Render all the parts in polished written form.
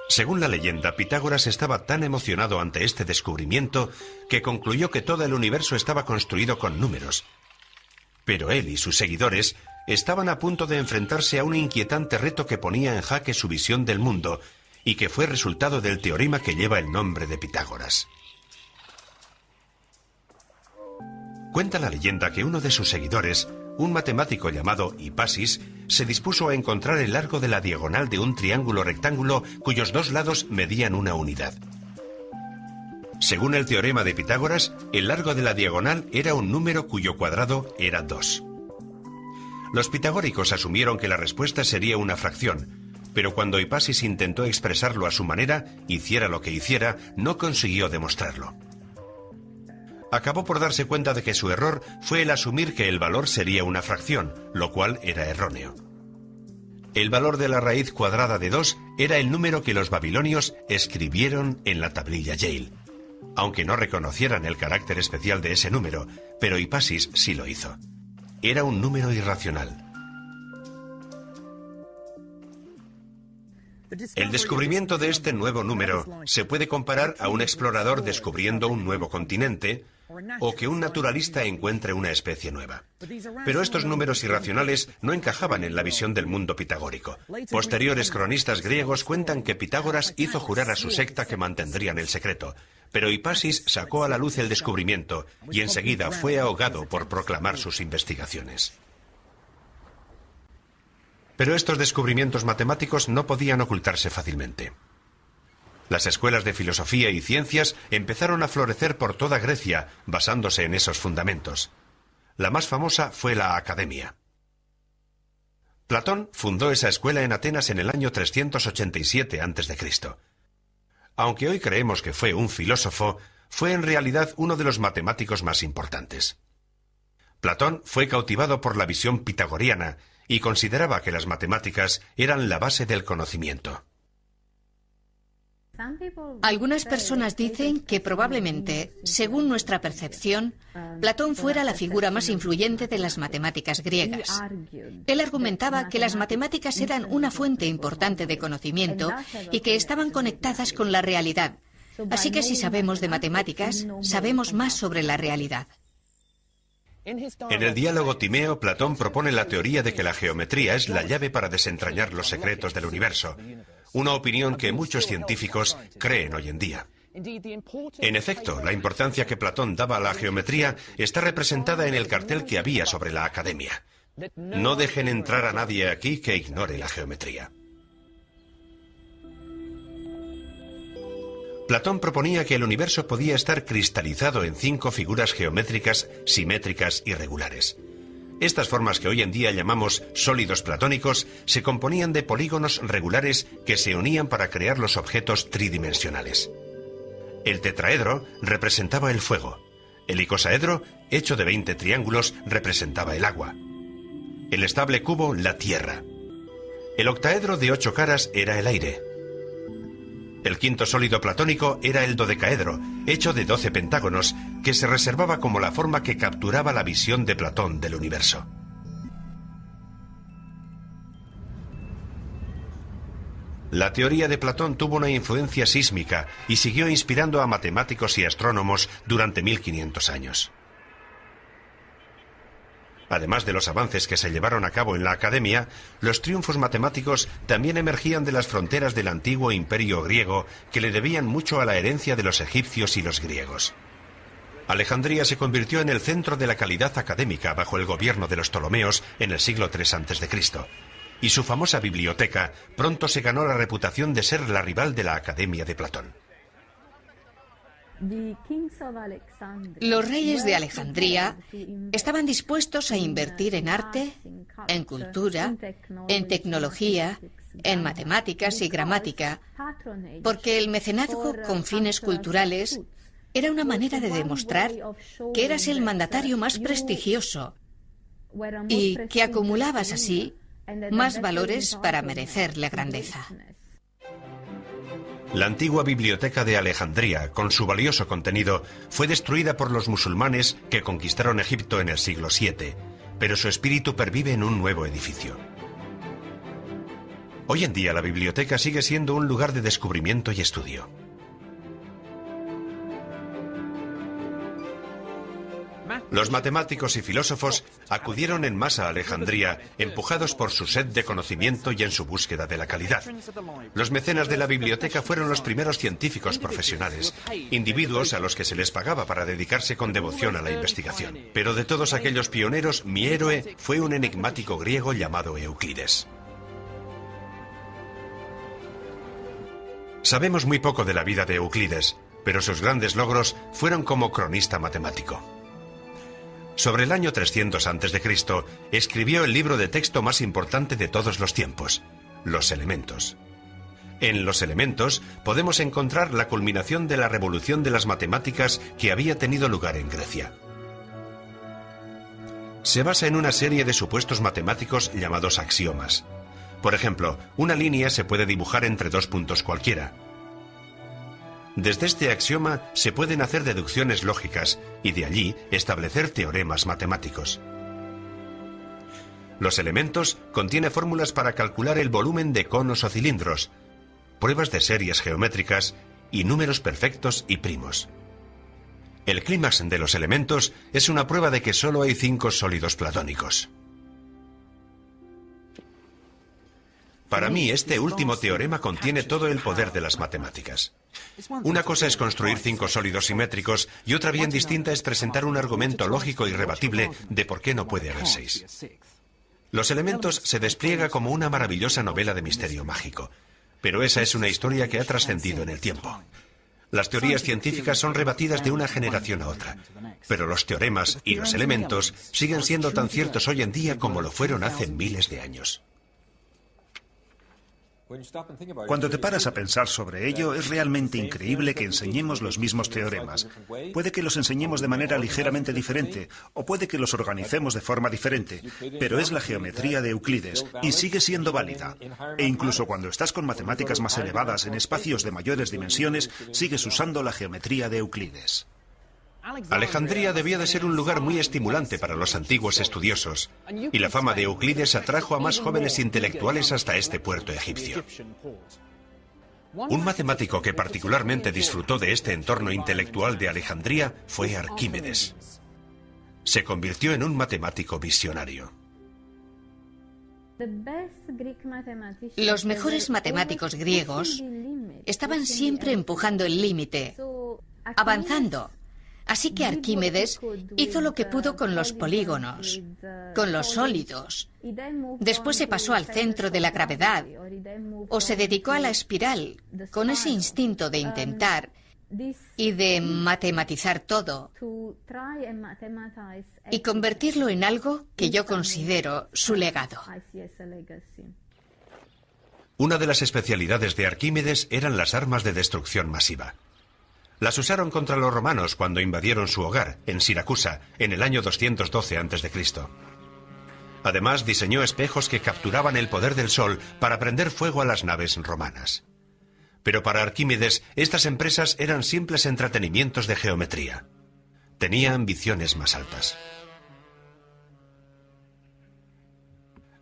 Según la leyenda, Pitágoras estaba tan emocionado ante este descubrimiento que concluyó que todo el universo estaba construido con números. Pero él y sus seguidores estaban a punto de enfrentarse a un inquietante reto que ponía en jaque su visión del mundo y que fue resultado del teorema que lleva el nombre de Pitágoras. Cuenta la leyenda que uno de sus seguidores, un matemático llamado Hipasis, se dispuso a encontrar el largo de la diagonal de un triángulo rectángulo cuyos dos lados medían una unidad. Según el teorema de Pitágoras, el largo de la diagonal era un número cuyo cuadrado era 2. Los pitagóricos asumieron que la respuesta sería una fracción, pero cuando Hipasis intentó expresarlo a su manera, hiciera lo que hiciera, no consiguió demostrarlo. Acabó por darse cuenta de que su error fue el asumir que el valor sería una fracción, lo cual era erróneo. El valor de la raíz cuadrada de 2 era el número que los babilonios escribieron en la tablilla Yale, aunque no reconocieran el carácter especial de ese número, pero Hipasis sí lo hizo. Era un número irracional. El descubrimiento de este nuevo número se puede comparar a un explorador descubriendo un nuevo continente o que un naturalista encuentre una especie nueva. Pero estos números irracionales no encajaban en la visión del mundo pitagórico. Posteriores cronistas griegos cuentan que Pitágoras hizo jurar a su secta que mantendrían el secreto, pero Hipasis sacó a la luz el descubrimiento y enseguida fue ahogado por proclamar sus investigaciones. Pero estos descubrimientos matemáticos no podían ocultarse fácilmente. Las escuelas de filosofía y ciencias empezaron a florecer por toda Grecia, basándose en esos fundamentos. La más famosa fue la Academia. Platón fundó esa escuela en Atenas en el año 387 a.C. Aunque hoy creemos que fue un filósofo, fue en realidad uno de los matemáticos más importantes. Platón fue cautivado por la visión pitagoriana y consideraba que las matemáticas eran la base del conocimiento. Algunas personas dicen que probablemente, según nuestra percepción, Platón fuera la figura más influyente de las matemáticas griegas. Él argumentaba que las matemáticas eran una fuente importante de conocimiento y que estaban conectadas con la realidad. Así que si sabemos de matemáticas, sabemos más sobre la realidad. En el diálogo Timeo, Platón propone la teoría de que la geometría es la llave para desentrañar los secretos del universo, una opinión que muchos científicos creen hoy en día. En efecto, la importancia que Platón daba a la geometría está representada en el cartel que había sobre la Academia. No dejen entrar a nadie aquí que ignore la geometría. Platón proponía que el universo podía estar cristalizado en 5 figuras geométricas simétricas y regulares. Estas formas que hoy en día llamamos sólidos platónicos se componían de polígonos regulares que se unían para crear los objetos tridimensionales. El tetraedro representaba el fuego. El icosaedro, hecho de 20 triángulos, representaba el agua. El estable cubo, la tierra. El octaedro de 8 caras era el aire. El quinto sólido platónico era el dodecaedro, hecho de 12 pentágonos, que se reservaba como la forma que capturaba la visión de Platón del universo. La teoría de Platón tuvo una influencia sísmica y siguió inspirando a matemáticos y astrónomos durante 1500 años. Además de los avances que se llevaron a cabo en la Academia, los triunfos matemáticos también emergían de las fronteras del antiguo imperio griego, que le debían mucho a la herencia de los egipcios y los griegos. Alejandría se convirtió en el centro de la calidad académica bajo el gobierno de los Ptolomeos en el siglo III a.C., y su famosa biblioteca pronto se ganó la reputación de ser la rival de la Academia de Platón. Los reyes de Alejandría estaban dispuestos a invertir en arte, en cultura, en tecnología, en matemáticas y gramática, porque el mecenazgo con fines culturales era una manera de demostrar que eras el mandatario más prestigioso y que acumulabas así más valores para merecer la grandeza. La antigua biblioteca de Alejandría, con su valioso contenido, fue destruida por los musulmanes que conquistaron Egipto en el siglo VII, pero su espíritu pervive en un nuevo edificio. Hoy en día la biblioteca sigue siendo un lugar de descubrimiento y estudio. Los matemáticos y filósofos acudieron en masa a Alejandría, empujados por su sed de conocimiento y en su búsqueda de la calidad. Los mecenas de la biblioteca fueron los primeros científicos profesionales, individuos a los que se les pagaba para dedicarse con devoción a la investigación. Pero de todos aquellos pioneros, mi héroe fue un enigmático griego llamado Euclides. Sabemos muy poco de la vida de Euclides, pero sus grandes logros fueron como cronista matemático. Sobre el año 300 a.C., escribió el libro de texto más importante de todos los tiempos, Los Elementos. En Los Elementos podemos encontrar la culminación de la revolución de las matemáticas que había tenido lugar en Grecia. Se basa en una serie de supuestos matemáticos llamados axiomas. Por ejemplo, una línea se puede dibujar entre dos puntos cualquiera. Desde este axioma se pueden hacer deducciones lógicas y de allí establecer teoremas matemáticos. Los Elementos contiene fórmulas para calcular el volumen de conos o cilindros, pruebas de series geométricas y números perfectos y primos. El clímax de Los Elementos es una prueba de que solo hay 5 sólidos platónicos. Para mí, este último teorema contiene todo el poder de las matemáticas. Una cosa es construir 5 sólidos simétricos y otra bien distinta es presentar un argumento lógico y rebatible de por qué no puede haber 6. Los Elementos se despliega como una maravillosa novela de misterio mágico, pero esa es una historia que ha trascendido en el tiempo. Las teorías científicas son rebatidas de una generación a otra, pero los teoremas y los elementos siguen siendo tan ciertos hoy en día como lo fueron hace miles de años. Cuando te paras a pensar sobre ello, es realmente increíble que enseñemos los mismos teoremas. Puede que los enseñemos de manera ligeramente diferente, o puede que los organicemos de forma diferente, pero es la geometría de Euclides, y sigue siendo válida. E incluso cuando estás con matemáticas más elevadas en espacios de mayores dimensiones, sigues usando la geometría de Euclides. Alejandría debía de ser un lugar muy estimulante para los antiguos estudiosos, y la fama de Euclides atrajo a más jóvenes intelectuales hasta este puerto egipcio. Un matemático que particularmente disfrutó de este entorno intelectual de Alejandría fue Arquímedes. Se convirtió en un matemático visionario. Los mejores matemáticos griegos estaban siempre empujando el límite, avanzando. Así que Arquímedes hizo lo que pudo con los polígonos, con los sólidos. Después se pasó al centro de la gravedad, o se dedicó a la espiral, con ese instinto de intentar y de matematizar todo, y convertirlo en algo que yo considero su legado. Una de las especialidades de Arquímedes eran las armas de destrucción masiva. Las usaron contra los romanos cuando invadieron su hogar, en Siracusa, en el año 212 a.C. Además, diseñó espejos que capturaban el poder del sol para prender fuego a las naves romanas. Pero para Arquímedes, estas empresas eran simples entretenimientos de geometría. Tenía ambiciones más altas.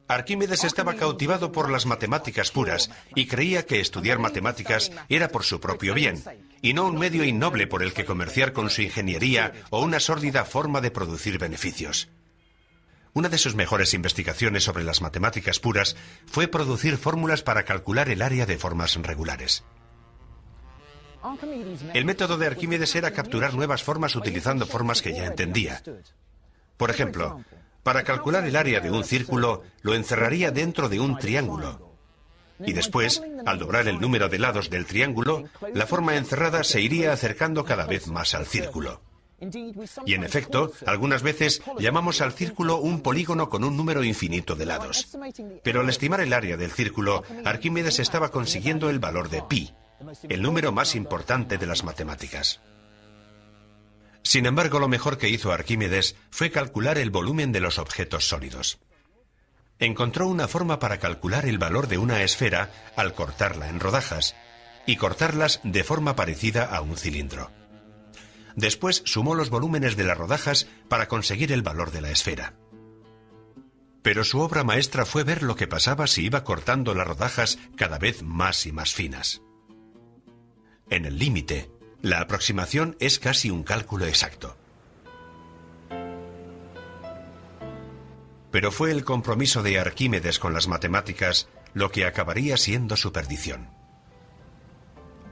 Arquímedes estaba cautivado por las matemáticas puras y creía que estudiar matemáticas era por su propio bien, y no un medio innoble por el que comerciar con su ingeniería o una sórdida forma de producir beneficios. Una de sus mejores investigaciones sobre las matemáticas puras fue producir fórmulas para calcular el área de formas regulares. El método de Arquímedes era capturar nuevas formas utilizando formas que ya entendía. Por ejemplo, para calcular el área de un círculo, lo encerraría dentro de un triángulo. Y después, al doblar el número de lados del triángulo, la forma encerrada se iría acercando cada vez más al círculo. Y en efecto, algunas veces llamamos al círculo un polígono con un número infinito de lados. Pero al estimar el área del círculo, Arquímedes estaba consiguiendo el valor de pi, el número más importante de las matemáticas. Sin embargo, lo mejor que hizo Arquímedes fue calcular el volumen de los objetos sólidos. Encontró una forma para calcular el valor de una esfera al cortarla en rodajas, y cortarlas de forma parecida a un cilindro. Después sumó los volúmenes de las rodajas para conseguir el valor de la esfera. Pero su obra maestra fue ver lo que pasaba si iba cortando las rodajas cada vez más y más finas. En el límite, la aproximación es casi un cálculo exacto. Pero fue el compromiso de Arquímedes con las matemáticas lo que acabaría siendo su perdición.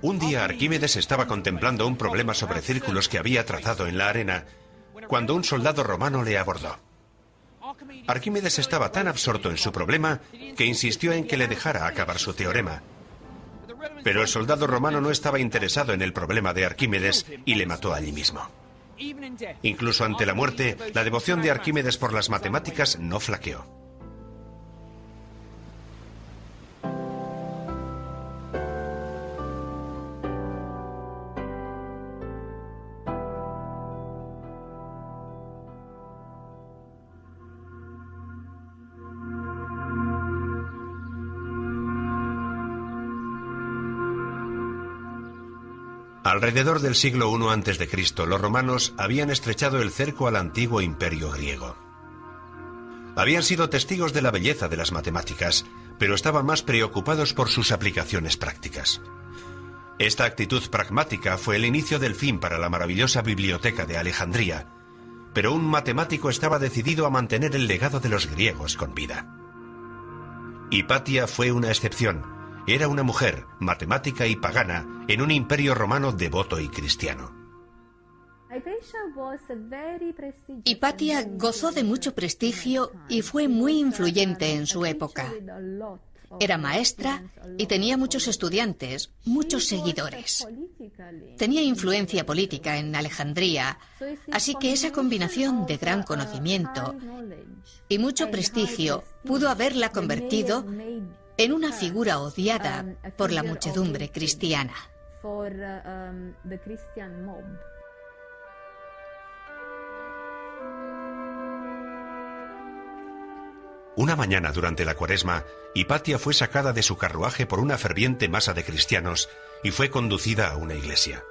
Un día Arquímedes estaba contemplando un problema sobre círculos que había trazado en la arena, cuando un soldado romano le abordó. Arquímedes estaba tan absorto en su problema que insistió en que le dejara acabar su teorema. Pero el soldado romano no estaba interesado en el problema de Arquímedes y le mató allí mismo. Incluso ante la muerte, la devoción de Arquímedes por las matemáticas no flaqueó. Alrededor del siglo I a.C., los romanos habían estrechado el cerco al antiguo imperio griego. Habían sido testigos de la belleza de las matemáticas, pero estaban más preocupados por sus aplicaciones prácticas. Esta actitud pragmática fue el inicio del fin para la maravillosa biblioteca de Alejandría, pero un matemático estaba decidido a mantener el legado de los griegos con vida. Hipatia fue una excepción. Era una mujer, matemática y pagana, en un imperio romano devoto y cristiano. Hipatia gozó de mucho prestigio y fue muy influyente en su época. Era maestra y tenía muchos estudiantes, muchos seguidores. Tenía influencia política en Alejandría, así que esa combinación de gran conocimiento y mucho prestigio pudo haberla convertido en una figura odiada por la muchedumbre cristiana. Una mañana durante la Cuaresma, Hipatia fue sacada de su carruaje por una ferviente masa de cristianos y fue conducida a una iglesia.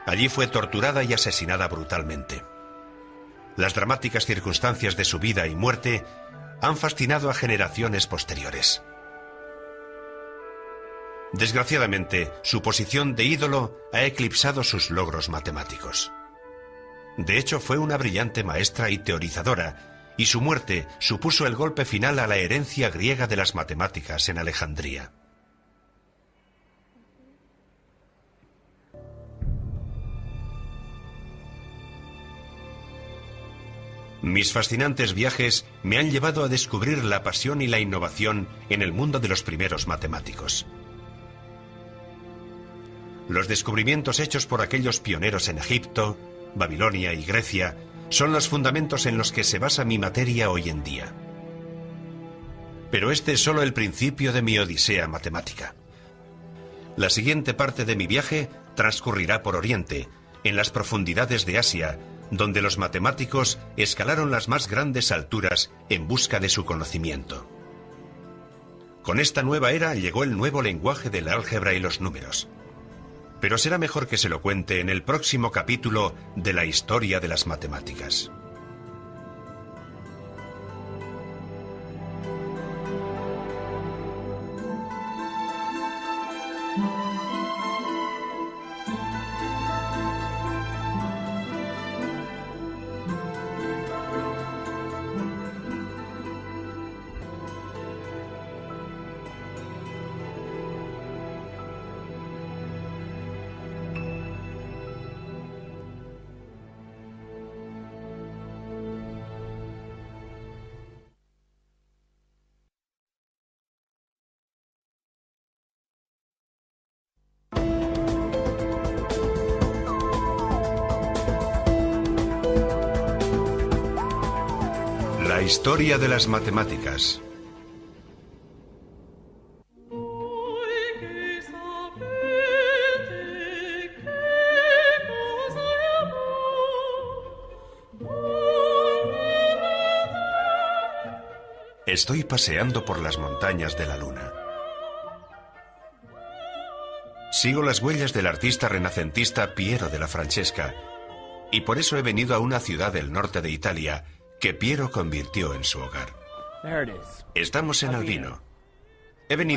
Allí fue torturada y asesinada brutalmente. Las dramáticas circunstancias de su vida y muerte han fascinado a generaciones posteriores. Desgraciadamente, su posición de ídolo ha eclipsado sus logros matemáticos. De hecho, fue una brillante maestra y teorizadora, y su muerte supuso el golpe final a la herencia griega de las matemáticas en Alejandría. Mis fascinantes viajes me han llevado a descubrir la pasión y la innovación en el mundo de los primeros matemáticos. Los descubrimientos hechos por aquellos pioneros en Egipto, Babilonia y Grecia son los fundamentos en los que se basa mi materia hoy en día. Pero este es solo el principio de mi odisea matemática. La siguiente parte de mi viaje transcurrirá por Oriente, en las profundidades de Asia, donde los matemáticos escalaron las más grandes alturas en busca de su conocimiento. Con esta nueva era llegó el nuevo lenguaje del álgebra y los números. Pero será mejor que se lo cuente en el próximo capítulo de la historia de las matemáticas. La historia de las matemáticas. Estoy paseando por las montañas de la luna. Sigo las huellas del artista renacentista Piero della Francesca, y por eso he venido a una ciudad del norte de Italia que Piero convirtió en su hogar. Estamos en Albino. He venido